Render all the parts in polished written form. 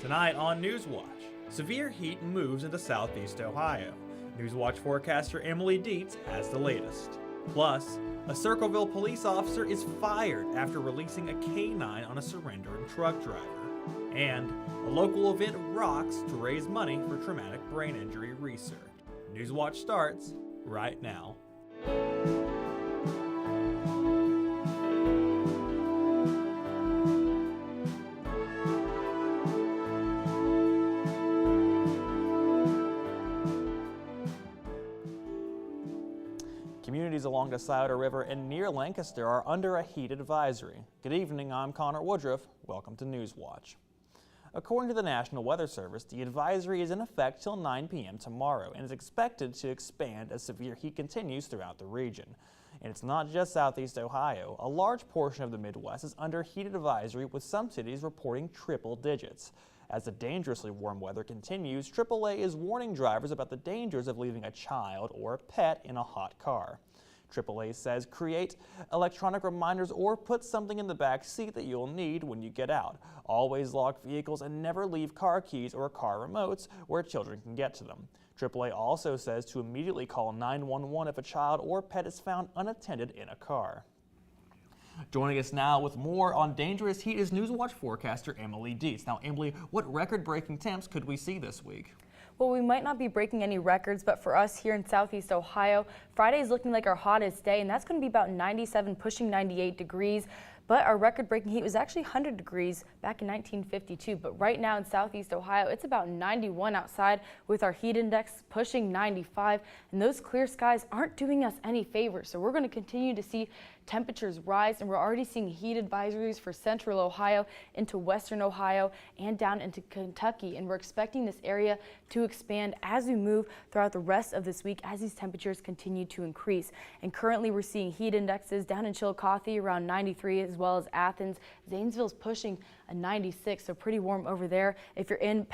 Tonight on Newswatch, severe heat moves into southeast Ohio. Newswatch forecaster Emily Dietz has the latest. Plus, a Circleville police officer is fired after releasing a K-9 on a surrendering truck driver. And a local event rocks to raise money for traumatic brain injury research. Newswatch starts right now. Communities along the Scioto River and near Lancaster are under a heat advisory. Good evening, I'm Connor Woodruff. Welcome to Newswatch. According to the National Weather Service, the advisory is in effect till 9 p.m. tomorrow and is expected to expand as severe heat continues throughout the region. And it's not just southeast Ohio. A large portion of the Midwest is under heat advisory, with some cities reporting triple digits. As the dangerously warm weather continues, AAA is warning drivers about the dangers of leaving a child or a pet in a hot car. AAA says create electronic reminders or put something in the back seat that you'll need when you get out. Always lock vehicles and never leave car keys or car remotes where children can get to them. AAA also says to immediately call 911 if a child or pet is found unattended in a car. Joining us now with more on dangerous heat is Newswatch forecaster Emily Dietz. Now, Emily, what record-breaking temps could we see this week? Well, we might not be breaking any records, but for us here in southeast Ohio, Friday is looking like our hottest day, and that's going to be about 97, pushing 98 degrees. But our record-breaking heat was actually 100 degrees back in 1952. But right now in southeast Ohio, it's about 91 outside with our heat index pushing 95. And those clear skies aren't doing us any favors. So we're going to continue to see temperatures rise, and we're already seeing heat advisories for central Ohio into western Ohio and down into Kentucky. And we're expecting this area to expand as we move throughout the rest of this week as these temperatures continue to increase. And currently we're seeing heat indexes down in Chillicothe around 93, as well as Athens. Zanesville's pushing a 96, so pretty warm over there. If you're in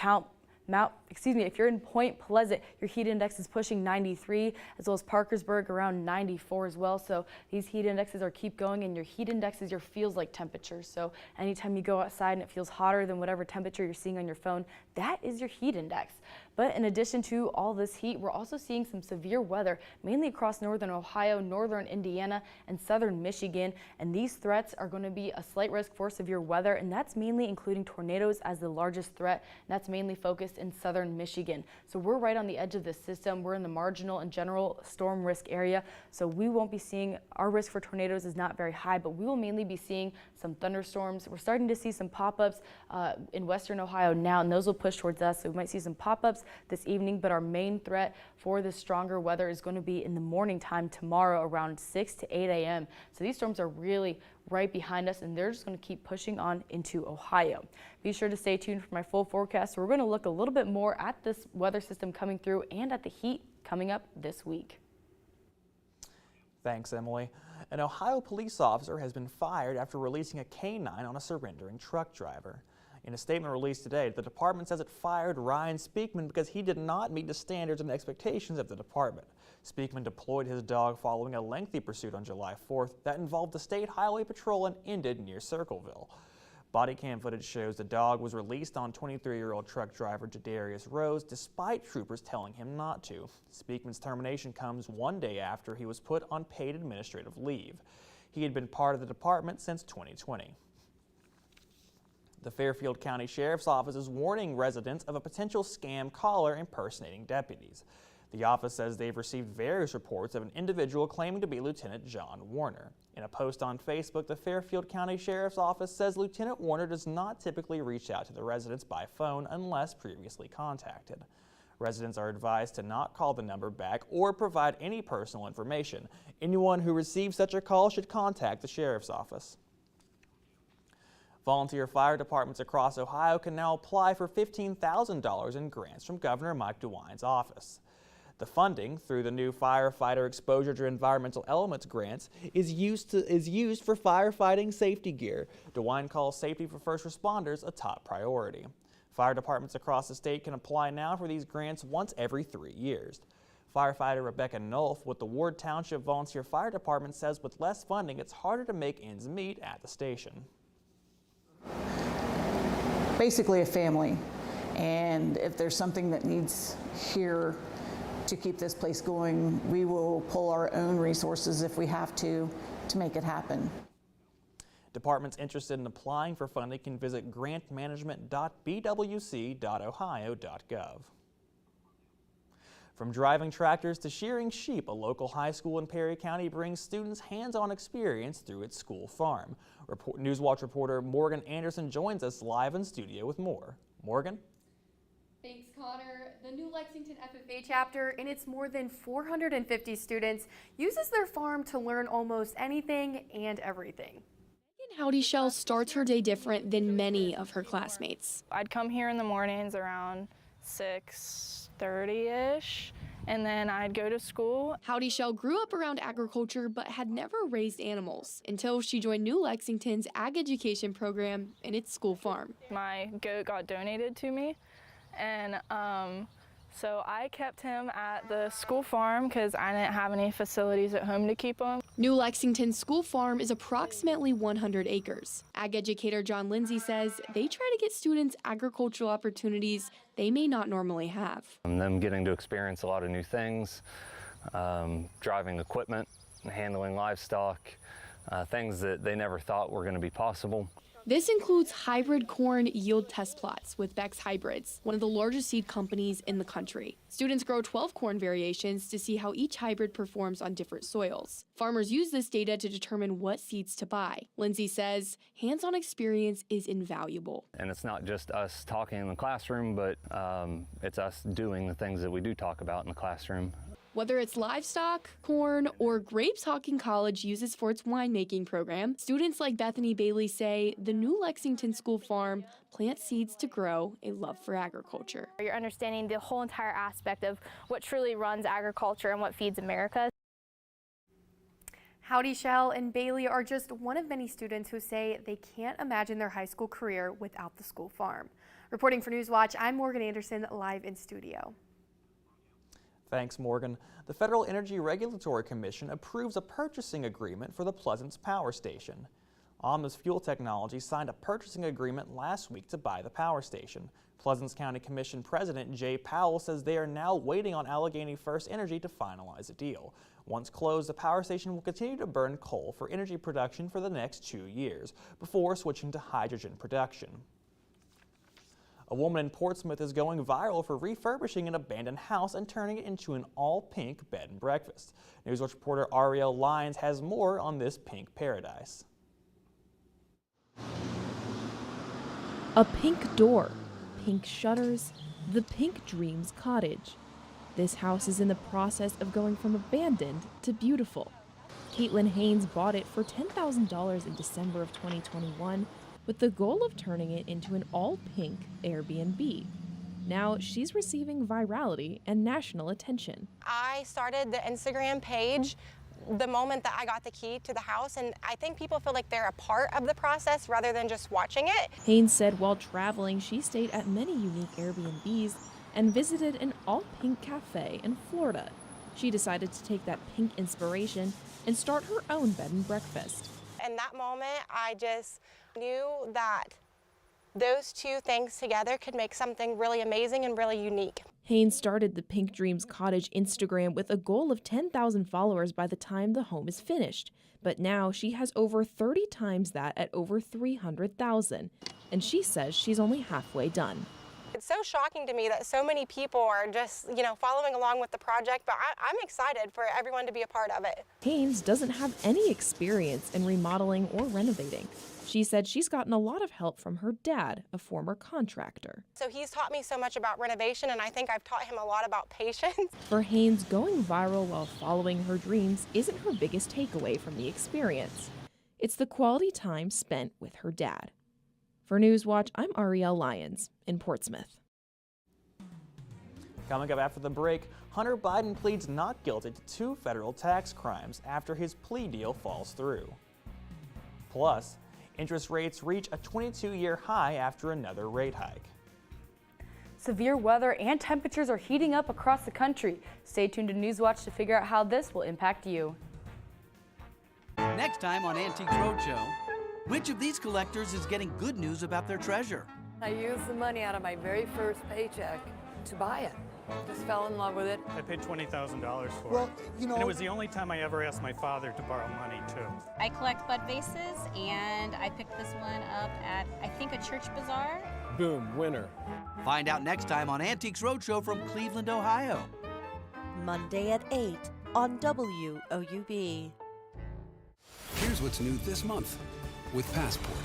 if you're in Point Pleasant, your heat index is pushing 93, as well as Parkersburg around 94 as well. So these heat indexes are keep going, and your heat index is your feels like temperature. So anytime you go outside and it feels hotter than whatever temperature you're seeing on your phone, that is your heat index. But in addition to all this heat, we're also seeing some severe weather, mainly across northern Ohio, northern Indiana, and southern Michigan. And these threats are going to be a slight risk for severe weather, and that's mainly including tornadoes as the largest threat. And that's mainly focused in southern Michigan. So we're right on the edge of this system. We're in the marginal and general storm risk area. So we won't be seeing, our risk for tornadoes is not very high, but we will mainly be seeing some thunderstorms. We're starting to see some pop-ups in western Ohio now, and those will push towards us. So we might see some pop-ups this evening, but our main threat for this stronger weather is going to be in the morning time tomorrow around 6 to 8 a.m. So these storms are really right behind us, and they're just going to keep pushing on into Ohio. Be sure to stay tuned for my full forecast. We're going to look a little bit more at this weather system coming through and at the heat coming up this week. Thanks, Emily. An Ohio police officer has been fired after releasing a K-9 on a surrendering truck driver. In a statement released today, the department says it fired Ryan Speakman because he did not meet the standards and expectations of the department. Speakman deployed his dog following a lengthy pursuit on July 4th that involved the State Highway Patrol and ended near Circleville. Body cam footage shows the dog was released on 23-year-old truck driver Jadarius Rose despite troopers telling him not to. Speakman's termination comes one day after he was put on paid administrative leave. He had been part of the department since 2020. The Fairfield County Sheriff's Office is warning residents of a potential scam caller impersonating deputies. The office says they've received various reports of an individual claiming to be Lieutenant John Warner. In a post on Facebook, the Fairfield County Sheriff's Office says Lieutenant Warner does not typically reach out to the residents by phone unless previously contacted. Residents are advised to not call the number back or provide any personal information. Anyone who receives such a call should contact the Sheriff's Office. Volunteer fire departments across Ohio can now apply for $15,000 in grants from Governor Mike DeWine's office. The funding through the new Firefighter Exposure to Environmental Elements grants is used for firefighting safety gear. DeWine calls safety for first responders a top priority. Fire departments across the state can apply now for these grants once every 3 years. Firefighter Rebecca Nolf with the Ward Township Volunteer Fire Department says with less funding, it's harder to make ends meet at the station. Basically a family. And if there's something that needs here to keep this place going, we will pull our own resources if we have to make it happen. Departments interested in applying for funding can visit grantmanagement.bwc.ohio.gov. From driving tractors to shearing sheep, a local high school in Perry County brings students hands-on experience through its school farm. Newswatch reporter Morgan Anderson joins us live in studio with more. Morgan? Thanks, Connor. The new Lexington FFA chapter and its more than 450 students uses their farm to learn almost anything and everything. Howdy Shell starts her day different than many of her classmates. I'd come here in the mornings around 6:30-ish, and then I'd go to school. Howdy Shell grew up around agriculture but had never raised animals until she joined New Lexington's ag education program in its school farm. My goat got donated to me, and so I kept him at the school farm because I didn't have any facilities at home to keep him. New Lexington's school farm is approximately 100 acres. Ag educator John Lindsay says they try to get students agricultural opportunities they may not normally have. Them getting to experience a lot of new things, driving equipment, handling livestock, things that they never thought were going to be possible. This includes hybrid corn yield test plots with Beck's Hybrids, one of the largest seed companies in the country. Students grow 12 corn variations to see how each hybrid performs on different soils. Farmers use this data to determine what seeds to buy. Lindsay says hands-on experience is invaluable. And it's not just us talking in the classroom, but it's us doing the things that we do talk about in the classroom. Whether it's livestock, corn, or grapes Hawking College uses for its winemaking program, students like Bethany Bailey say the New Lexington School Farm plants seeds to grow a love for agriculture. You're understanding the whole entire aspect of what truly runs agriculture and what feeds America. Howdy Shell and Bailey are just one of many students who say they can't imagine their high school career without the school farm. Reporting for Newswatch, I'm Morgan Anderson, live in studio. Thanks, Morgan. The Federal Energy Regulatory Commission approves a purchasing agreement for the Pleasance Power Station. Omnis Fuel Technology signed a purchasing agreement last week to buy the power station. Pleasance County Commission President Jay Powell says they are now waiting on Allegheny First Energy to finalize a deal. Once closed, the power station will continue to burn coal for energy production for the next 2 years, before switching to hydrogen production. A woman in Portsmouth is going viral for refurbishing an abandoned house and turning it into an all-pink bed and breakfast. Newswatch reporter Ariel Lyons has more on this pink paradise. A pink door, pink shutters, the Pink Dreams cottage. This house is in the process of going from abandoned to beautiful. Caitlin Haynes bought it for $10,000 in December of 2021 with the goal of turning it into an all-pink Airbnb. Now she's receiving virality and national attention. I started the Instagram page the moment that I got the key to the house, and I think people feel like they're a part of the process rather than just watching it. Haynes said while traveling, she stayed at many unique Airbnbs and visited an all-pink cafe in Florida. She decided to take that pink inspiration and start her own bed and breakfast. In that moment, I just knew that those two things together could make something really amazing and really unique. Haynes started the Pink Dreams Cottage Instagram with a goal of 10,000 followers by the time the home is finished. But now she has over 30 times that at over 300,000. And she says she's only halfway done. It's so shocking to me that so many people are just, following along with the project, but I'm excited for everyone to be a part of it. Haynes doesn't have any experience in remodeling or renovating. She said she's gotten a lot of help from her dad, a former contractor. So he's taught me so much about renovation, and I think I've taught him a lot about patience. For Haynes, going viral while following her dreams isn't her biggest takeaway from the experience. It's the quality time spent with her dad. For Newswatch, I'm Ariel Lyons in Portsmouth. Coming up after the break, Hunter Biden pleads not guilty to 2 federal tax crimes after his plea deal falls through. Plus, interest rates reach a 22-year high after another rate hike. Severe weather and temperatures are heating up across the country. Stay tuned to Newswatch to figure out how this will impact you. Next time on Antiques Roadshow, which of these collectors is getting good news about their treasure? I used the money out of my very first paycheck to buy it. Just fell in love with it. I paid $20,000 for Well, it. you know, And it was the only time I ever asked my father to borrow money, too. I collect bud vases, and I picked this one up at, I think, a church bazaar. Boom, winner. Find out next time on Antiques Roadshow from Cleveland, Ohio. Monday at 8 on WOUB. Here's what's new this month with Passport.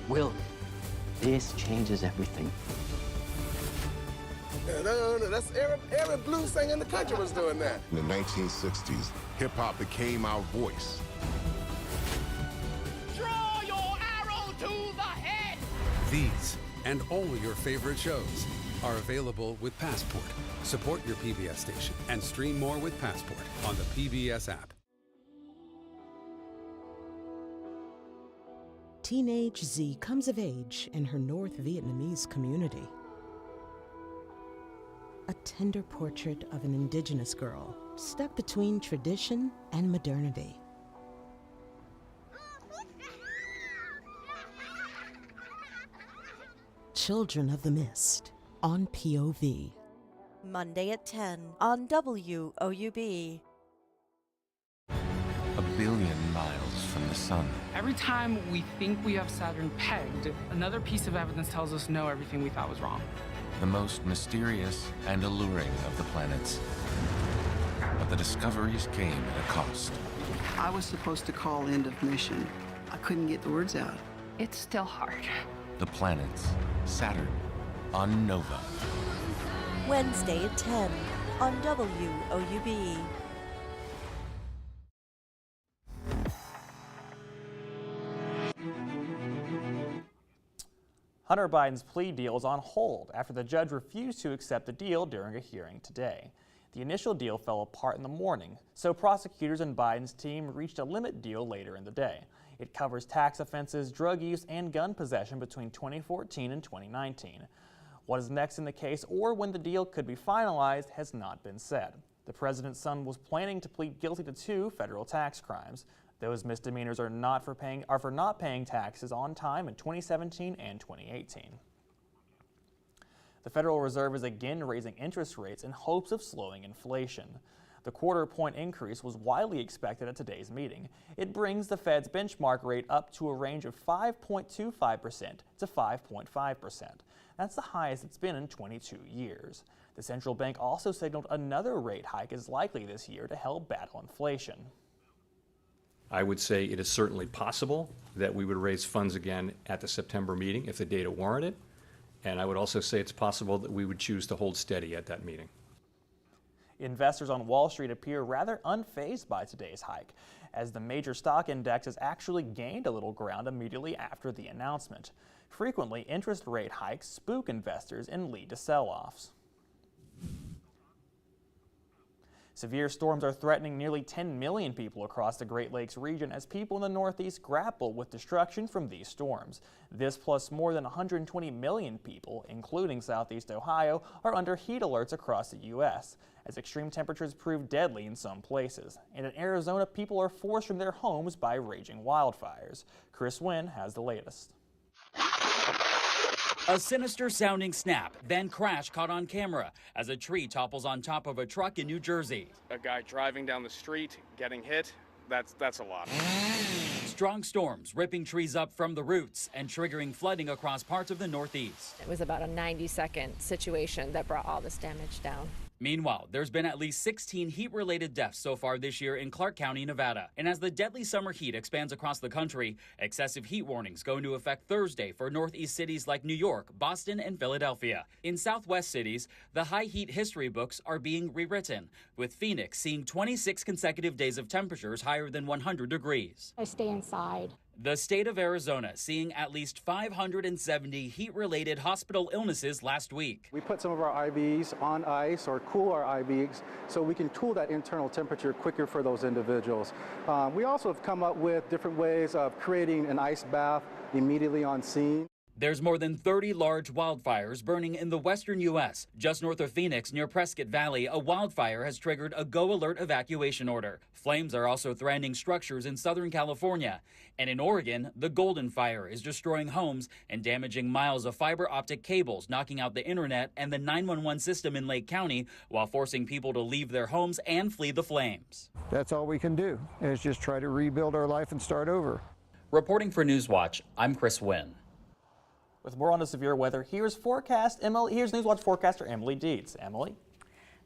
Will, this changes everything. No, that's every blues singer in the country was doing that. In the 1960s, hip-hop became our voice. Draw your arrow to the head! These and all your favorite shows are available with Passport. Support your PBS station and stream more with Passport on the PBS app. Teenage Z comes of age in her North Vietnamese community. A tender portrait of an indigenous girl stuck between tradition and modernity. Children of the Mist on POV. Monday at 10 on WOUB. A billion miles from the sun. Every time we think we have Saturn pegged, another piece of evidence tells us no, everything we thought was wrong. The most mysterious and alluring of the planets. But the discoveries came at a cost. I was supposed to call end of mission. I couldn't get the words out. It's still hard. The planets, Saturn, on Nova. Wednesday at 10 on WOUB. Hunter Biden's plea deal is on hold after the judge refused to accept the deal during a hearing today. The initial deal fell apart in the morning, so prosecutors and Biden's team reached a limit deal later in the day. It covers tax offenses, drug use, and gun possession between 2014 and 2019. What is next in the case or when the deal could be finalized has not been said. The president's son was planning to plead guilty to 2 federal tax crimes. Those misdemeanors are for not paying taxes on time in 2017 and 2018. The Federal Reserve is again raising interest rates in hopes of slowing inflation. The quarter-point increase was widely expected at today's meeting. It brings the Fed's benchmark rate up to a range of 5.25% to 5.5%. That's the highest it's been in 22 years. The central bank also signaled another rate hike is likely this year to help battle inflation. I would say it is certainly possible that we would raise funds again at the September meeting if the data warranted. And I would also say it's possible that we would choose to hold steady at that meeting. Investors on Wall Street appear rather unfazed by today's hike, as the major stock index has actually gained a little ground immediately after the announcement. Frequently, interest rate hikes spook investors and lead to sell-offs. Severe storms are threatening nearly 10 million people across the Great Lakes region as people in the Northeast grapple with destruction from these storms. This plus more than 120 million people, including Southeast Ohio, are under heat alerts across the U.S. as extreme temperatures prove deadly in some places. And in Arizona, people are forced from their homes by raging wildfires. Chris Wynn has the latest. A sinister-sounding snap, then crash caught on camera as a tree topples on top of a truck in New Jersey. A guy driving down the street, getting hit, that's a lot. Strong storms ripping trees up from the roots and triggering flooding across parts of the Northeast. It was about a 90-second situation that brought all this damage down. Meanwhile, there's been at least 16 heat-related deaths so far this year in Clark County, Nevada. And as the deadly summer heat expands across the country, excessive heat warnings go into effect Thursday for Northeast cities like New York, Boston, and Philadelphia. In Southwest cities, the high heat history books are being rewritten, with Phoenix seeing 26 consecutive days of temperatures higher than 100 degrees. I stay inside. The state of Arizona seeing at least 570 heat-related hospital illnesses last week. We put some of our IVs on ice or cool our IVs so we can cool that internal temperature quicker for those individuals. We also have come up with different ways of creating an ice bath immediately on scene. There's more than 30 large wildfires burning in the western U.S. Just north of Phoenix, near Prescott Valley, a wildfire has triggered a go alert evacuation order. Flames are also threatening structures in Southern California. And in Oregon, the Golden Fire is destroying homes and damaging miles of fiber optic cables, knocking out the internet and the 911 system in Lake County, while forcing people to leave their homes and flee the flames. That's all we can do, is just try to rebuild our life and start over. Reporting for Newswatch, I'm Chris Wynn. With more on the severe weather, here's Newswatch forecaster Emily Dietz. Emily?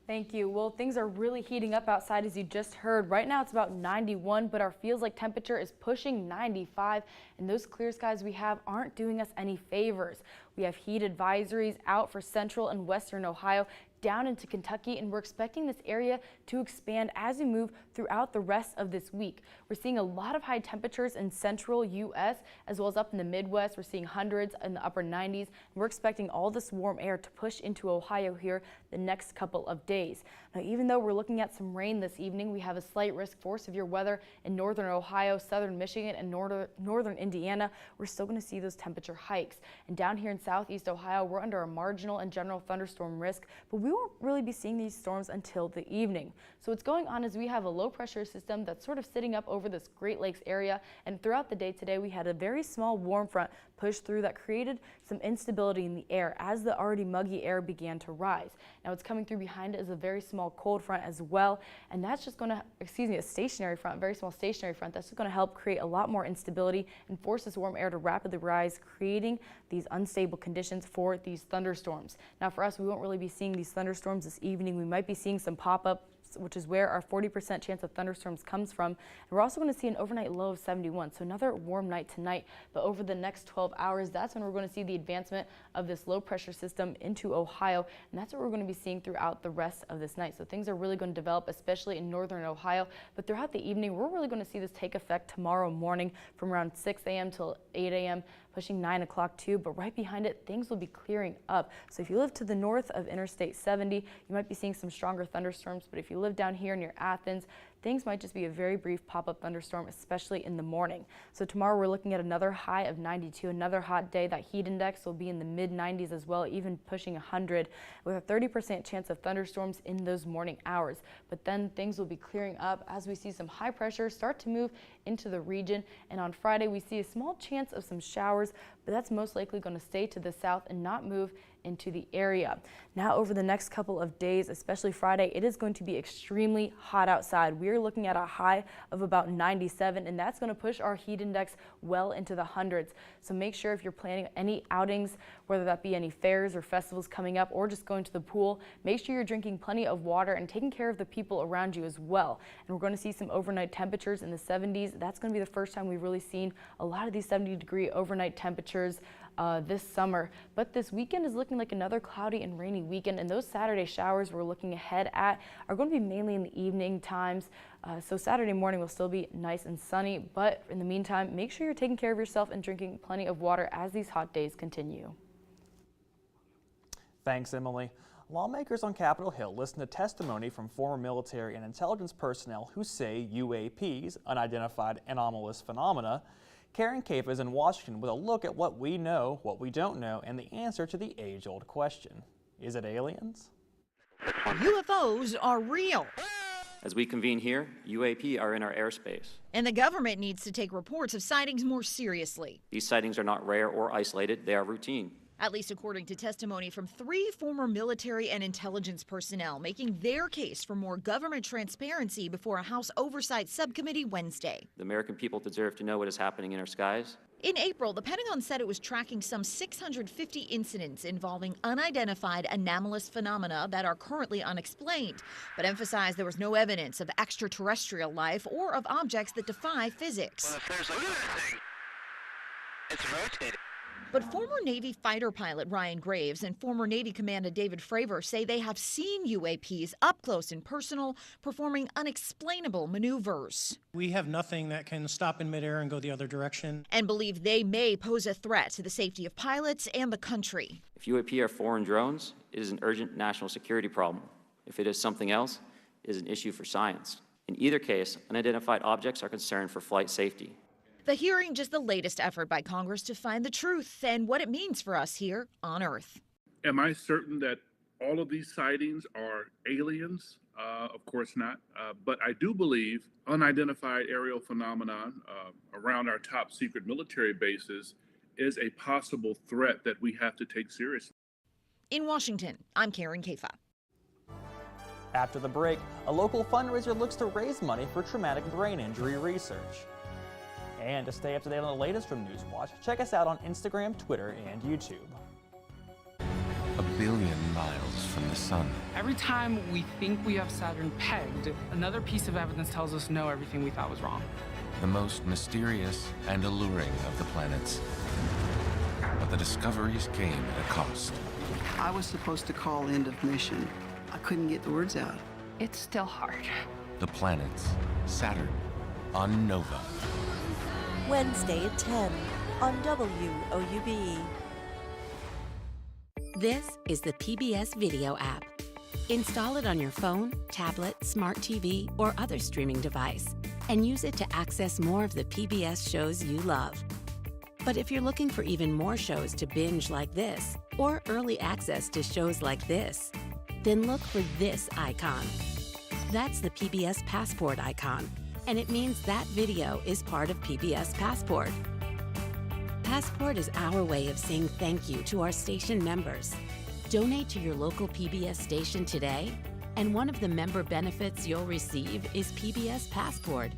Thank you. Well, things are really heating up outside, as you just heard. Right now it's about 91, but our feels like temperature is pushing 95, and those clear skies we have aren't doing us any favors. We have heat advisories out for central and western Ohio, down into Kentucky, and we're expecting this area to expand as we move throughout the rest of this week. We're seeing a lot of high temperatures in central U.S. as well as up in the Midwest. We're seeing hundreds in the upper 90s. And we're expecting all this warm air to push into Ohio here the next couple of days. Now, even though we're looking at some rain this evening, we have a slight risk for severe weather in northern Ohio, southern Michigan, and northern Indiana. We're still going to see those temperature hikes. And down here in southeast Ohio, we're under a marginal and general thunderstorm risk, but we won't really be seeing these storms until the evening. So what's going on is we have a low pressure system that's sort of sitting up over this Great Lakes area, and throughout the day today we had a very small warm front push through that created some instability in the air as the already muggy air began to rise. Now what's coming through behind it is a very small cold front as well, and that's just going to, a stationary front, very small stationary front, that's just going to help create a lot more instability and force this warm air to rapidly rise, creating these unstable conditions for these thunderstorms. Now for us, we won't really be seeing these thunderstorms this evening. We might be seeing some pop-up, which is where our 40% chance of thunderstorms comes from. And we're also going to see an overnight low of 71, so another warm night tonight. But over the next 12 hours, that's when we're going to see the advancement of this low pressure system into Ohio, and that's what we're going to be seeing throughout the rest of this night. So things are really going to develop, especially in northern Ohio. But throughout the evening, we're really going to see this take effect tomorrow morning from around 6 a.m. till 8 a.m. pushing 9 o'clock too, but right behind it, things will be clearing up. So if you live to the north of Interstate 70, you might be seeing some stronger thunderstorms, but if you live down here near Athens, things might just be a very brief pop-up thunderstorm, especially in the morning. So tomorrow we're looking at another high of 92, another hot day. That heat index will be in the mid-90s as well, even pushing 100, with a 30% chance of thunderstorms in those morning hours. But then things will be clearing up as we see some high pressure start to move into the region. And on Friday, we see a small chance of some showers, but that's most likely going to stay to the south and not move into the area. Now over the next couple of days, especially Friday, it is going to be extremely hot outside. We are looking at a high of about 97, and that's going to push our heat index well into the hundreds. So make sure if you're planning any outings, whether that be any fairs or festivals coming up or just going to the pool, make sure you're drinking plenty of water and taking care of the people around you as well. And we're going to see some overnight temperatures in the 70s. That's going to be the first time we've really seen a lot of these 70-degree overnight temperatures this summer. But this weekend is looking like another cloudy and rainy weekend, and those Saturday showers we're looking ahead at are going to be mainly in the evening times. So Saturday morning will still be nice and sunny, but in the meantime, make sure you're taking care of yourself and drinking plenty of water as these hot days continue. Thanks, Emily. Lawmakers on Capitol Hill listened to testimony from former military and intelligence personnel who say UAPs, unidentified anomalous phenomena. Karen Caifa is in Washington with a look at what we know, what we don't know, and the answer to the age-old question. Is it aliens? UFOs are real. As we convene here, UAP are in our airspace. And the government needs to take reports of sightings more seriously. These sightings are not rare or isolated, they are routine. At least according to testimony from 3 former military and intelligence personnel making their case for more government transparency before a House Oversight Subcommittee Wednesday. The American people deserve to know what is happening in our skies. In April, the Pentagon said it was tracking some 650 incidents involving unidentified anomalous phenomena that are currently unexplained, but emphasized there was no evidence of extraterrestrial life or of objects that defy physics. It's rotating. But former Navy fighter pilot Ryan Graves and former Navy Commander David Fravor say they have seen UAPs up close and personal, performing unexplainable maneuvers. We have nothing that can stop in midair and go the other direction. And believe they may pose a threat to the safety of pilots and the country. If UAP are foreign drones, it is an urgent national security problem. If it is something else, it is an issue for science. In either case, unidentified objects are concerned for flight safety. The hearing just the latest effort by Congress to find the truth and what it means for us here on Earth. Am I certain that all of these sightings are aliens? Of course not. But I do believe unidentified aerial phenomenon around our top secret military bases is a possible threat that we have to take seriously. In Washington, I'm Karen Kafa. After the break, a local fundraiser looks to raise money for traumatic brain injury research. And to stay up to date on the latest from Newswatch, check us out on Instagram, Twitter, and YouTube. 1 billion miles from the sun. Every time we think we have Saturn pegged, another piece of evidence tells us no, everything we thought was wrong. The most mysterious and alluring of the planets. But the discoveries came at a cost. I was supposed to call end of mission. I couldn't get the words out. It's still hard. The planets, Saturn, on Nova. Wednesday at 10 on WOUB. This is the PBS Video app. Install it on your phone, tablet, smart TV, or other streaming device, and use it to access more of the PBS shows you love. But if you're looking for even more shows to binge like this, or early access to shows like this, then look for this icon. That's the PBS Passport icon, and it means that video is part of PBS Passport. Passport is our way of saying thank you to our station members. Donate to your local PBS station today, and one of the member benefits you'll receive is PBS Passport,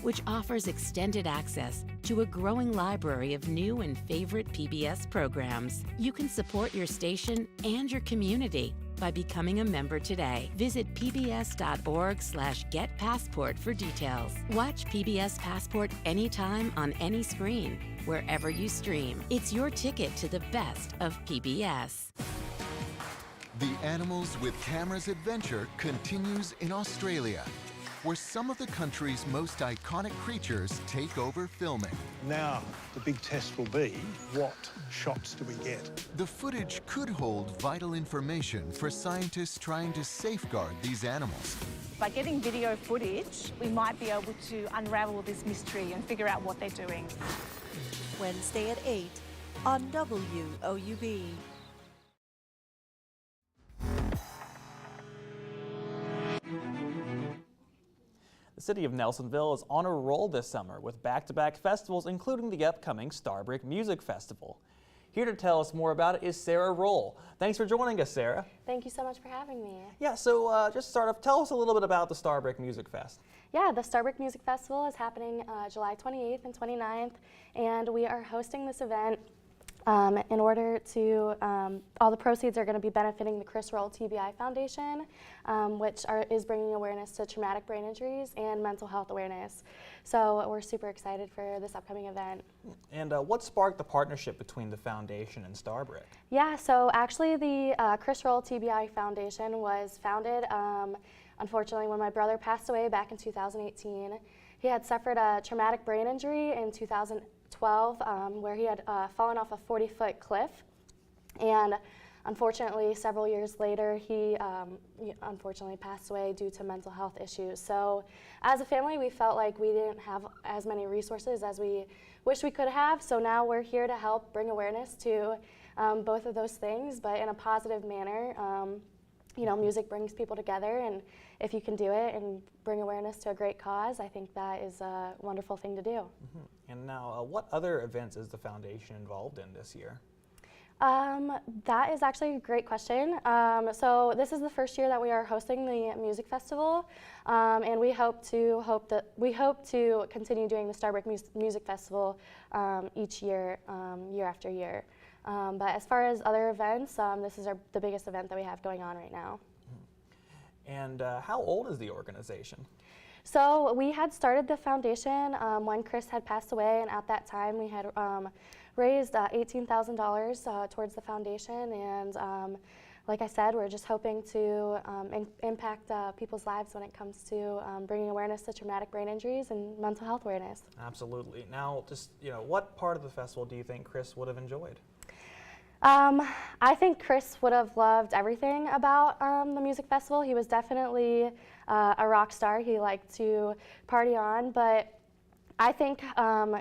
which offers extended access to a growing library of new and favorite PBS programs. You can support your station and your community by becoming a member today. Visit pbs.org/getpassport for details. Watch PBS Passport anytime on any screen, wherever you stream. It's your ticket to the best of PBS. The Animals with Cameras adventure continues in Australia, where some of the country's most iconic creatures take over filming. Now, the big test will be, what shots do we get? The footage could hold vital information for scientists trying to safeguard these animals. By getting video footage, we might be able to unravel this mystery and figure out what they're doing. Wednesday at 8 on WOUB. The city of Nelsonville is on a roll this summer with back-to-back festivals, including the upcoming Starbrick Music Festival. Here to tell us more about it is Sarah Roll. Thanks for joining us, Sarah. Thank you so much for having me. Yeah, so just start off, tell us a little bit about the Starbrick Music Fest. Yeah, the Starbrick Music Festival is happening July 28th and 29th, and we are hosting this event in order to, all the proceeds are going to be benefiting the Chris Roll TBI Foundation, which is bringing awareness to traumatic brain injuries and mental health awareness. So we're super excited for this upcoming event. And what sparked the partnership between the foundation and Starbrick? Yeah, so actually the Chris Roll TBI Foundation was founded, unfortunately, when my brother passed away back in 2018. He had suffered a traumatic brain injury in 2012, where he had fallen off a 40-foot cliff, and unfortunately several years later he unfortunately passed away due to mental health issues. So as a family we felt like we didn't have as many resources as we wish we could have, so now we're here to help bring awareness to both of those things, but in a positive manner. You know, music brings people together, and if you can do it and bring awareness to a great cause, I think that is a wonderful thing to do. Mm-hmm. And now, what other events is the foundation involved in this year? That is actually a great question. So this is the first year that we are hosting the music festival, and we hope to continue doing the Starbrick Music Festival each year, year after year. But as far as other events, this is the biggest event that we have going on right now. And how old is the organization? So we had started the foundation when Chris had passed away, and at that time we had raised $18,000 towards the foundation, and like I said, we're just hoping to impact people's lives when it comes to bringing awareness to traumatic brain injuries and mental health awareness. Absolutely. Now, just, what part of the festival do you think Chris would have enjoyed? I think Chris would have loved everything about the music festival. He was definitely a rock star. He liked to party on, but I think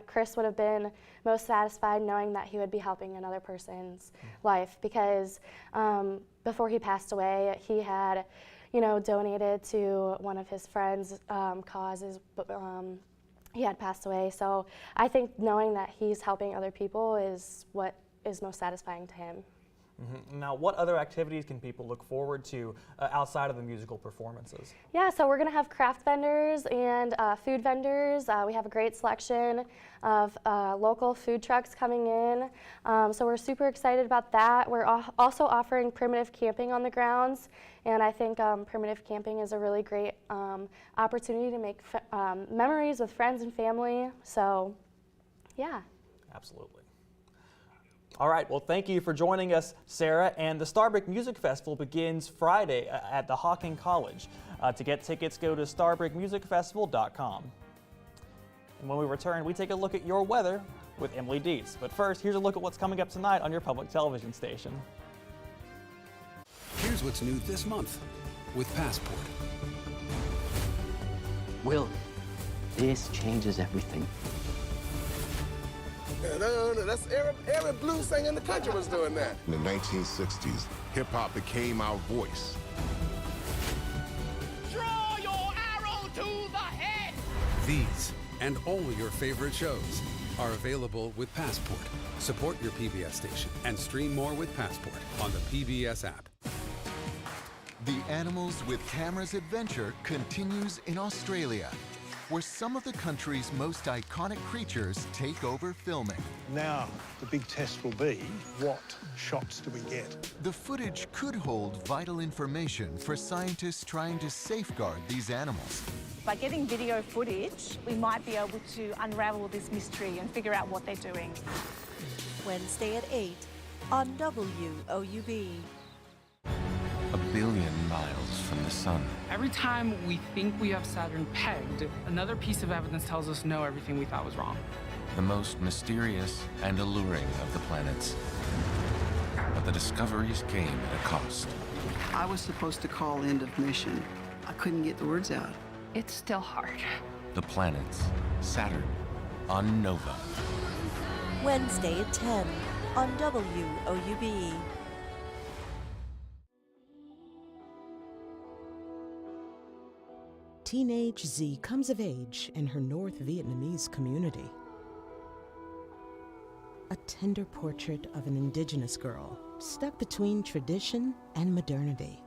Chris would have been most satisfied knowing that he would be helping another person's life, because before he passed away, he had, donated to one of his friends' causes, but he had passed away. So I think knowing that he's helping other people is what is most satisfying to him. Now, what other activities can people look forward to outside of the musical performances? Yeah, so we're going to have craft vendors and food vendors. We have a great selection of local food trucks coming in. So we're super excited about that. We're also offering primitive camping on the grounds. And I think primitive camping is a really great opportunity to make memories with friends and family. So, yeah. Absolutely. All right, well, thank you for joining us, Sarah. And the Starbrick Music Festival begins Friday at the Hawking College. To get tickets, go to starbrickmusicfestival.com. And when we return, we take a look at your weather with Emily Dietz. But first, here's a look at what's coming up tonight on your public television station. Here's what's new this month with Passport. Will, this changes everything. That's every blues singer in the country was doing that. In the 1960s, hip-hop became our voice. Draw your arrow to the head! These and all your favorite shows are available with Passport. Support your PBS station and stream more with Passport on the PBS app. The Animals with Cameras adventure continues in Australia, where some of the country's most iconic creatures take over filming. Now, the big test will be, what shots do we get? The footage could hold vital information for scientists trying to safeguard these animals. By getting video footage, we might be able to unravel this mystery and figure out what they're doing. Wednesday at 8 on WOUB. A billion miles from the sun. Every time we think we have Saturn pegged, another piece of evidence tells us no, everything we thought was wrong. The most mysterious and alluring of the planets. But the discoveries came at a cost. I was supposed to call end of mission. I couldn't get the words out. It's still hard. The planets, Saturn, on Nova. Wednesday at 10 on WOUB. Teenage Z comes of age in her North Vietnamese community. A tender portrait of an indigenous girl stuck between tradition and modernity.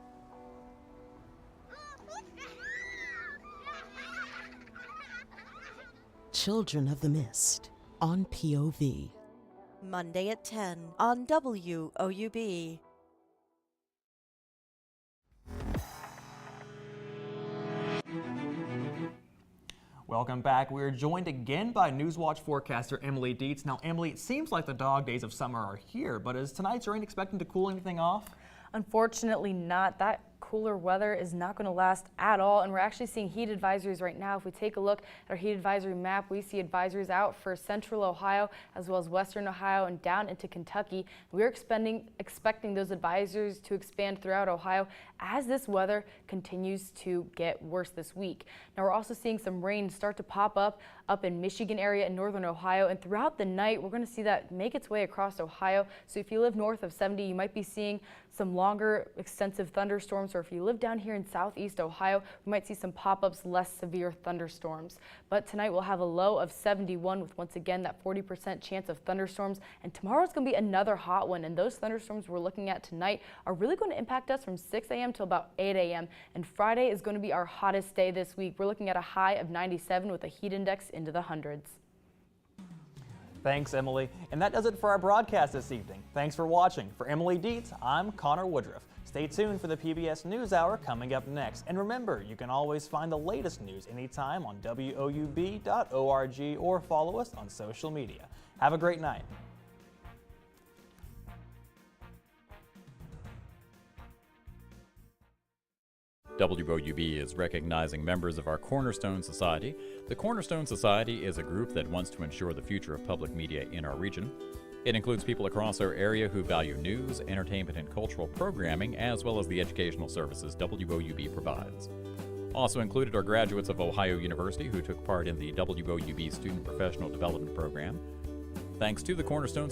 Children of the Mist on POV. Monday at 10 on WOUB. Welcome back. We're joined again by Newswatch forecaster Emily Dietz. Now, Emily, it seems like the dog days of summer are here, but is tonight's rain expecting to cool anything off? Unfortunately not. That cooler weather is not going to last at all, and we're actually seeing heat advisories right now. If we take a look at our heat advisory map, we see advisories out for central Ohio as well as western Ohio and down into Kentucky. We're expecting those advisories to expand throughout Ohio as this weather continues to get worse this week. Now, we're also seeing some rain start to pop up in Michigan area and northern Ohio, and throughout the night we're going to see that make its way across Ohio. So if you live north of 70, you might be seeing some longer extensive thunderstorms, or if you live down here in southeast Ohio, we might see some pop-ups, less severe thunderstorms. But tonight we'll have a low of 71 with once again that 40% chance of thunderstorms, and tomorrow's going to be another hot one, and those thunderstorms we're looking at tonight are really going to impact us from 6 a.m. till about 8 a.m. and Friday is going to be our hottest day this week. We're looking at a high of 97 with a heat index into the hundreds. Thanks, Emily. And that does it for our broadcast this evening. Thanks for watching. For Emily Dietz, I'm Connor Woodruff. Stay tuned for the PBS NewsHour coming up next. And remember, you can always find the latest news anytime on WOUB.org or follow us on social media. Have a great night. WOUB is recognizing members of our Cornerstone Society. The Cornerstone Society is a group that wants to ensure the future of public media in our region. It includes people across our area who value news, entertainment, and cultural programming, as well as the educational services WOUB provides. Also included are graduates of Ohio University who took part in the WOUB Student Professional Development Program. Thanks to the Cornerstone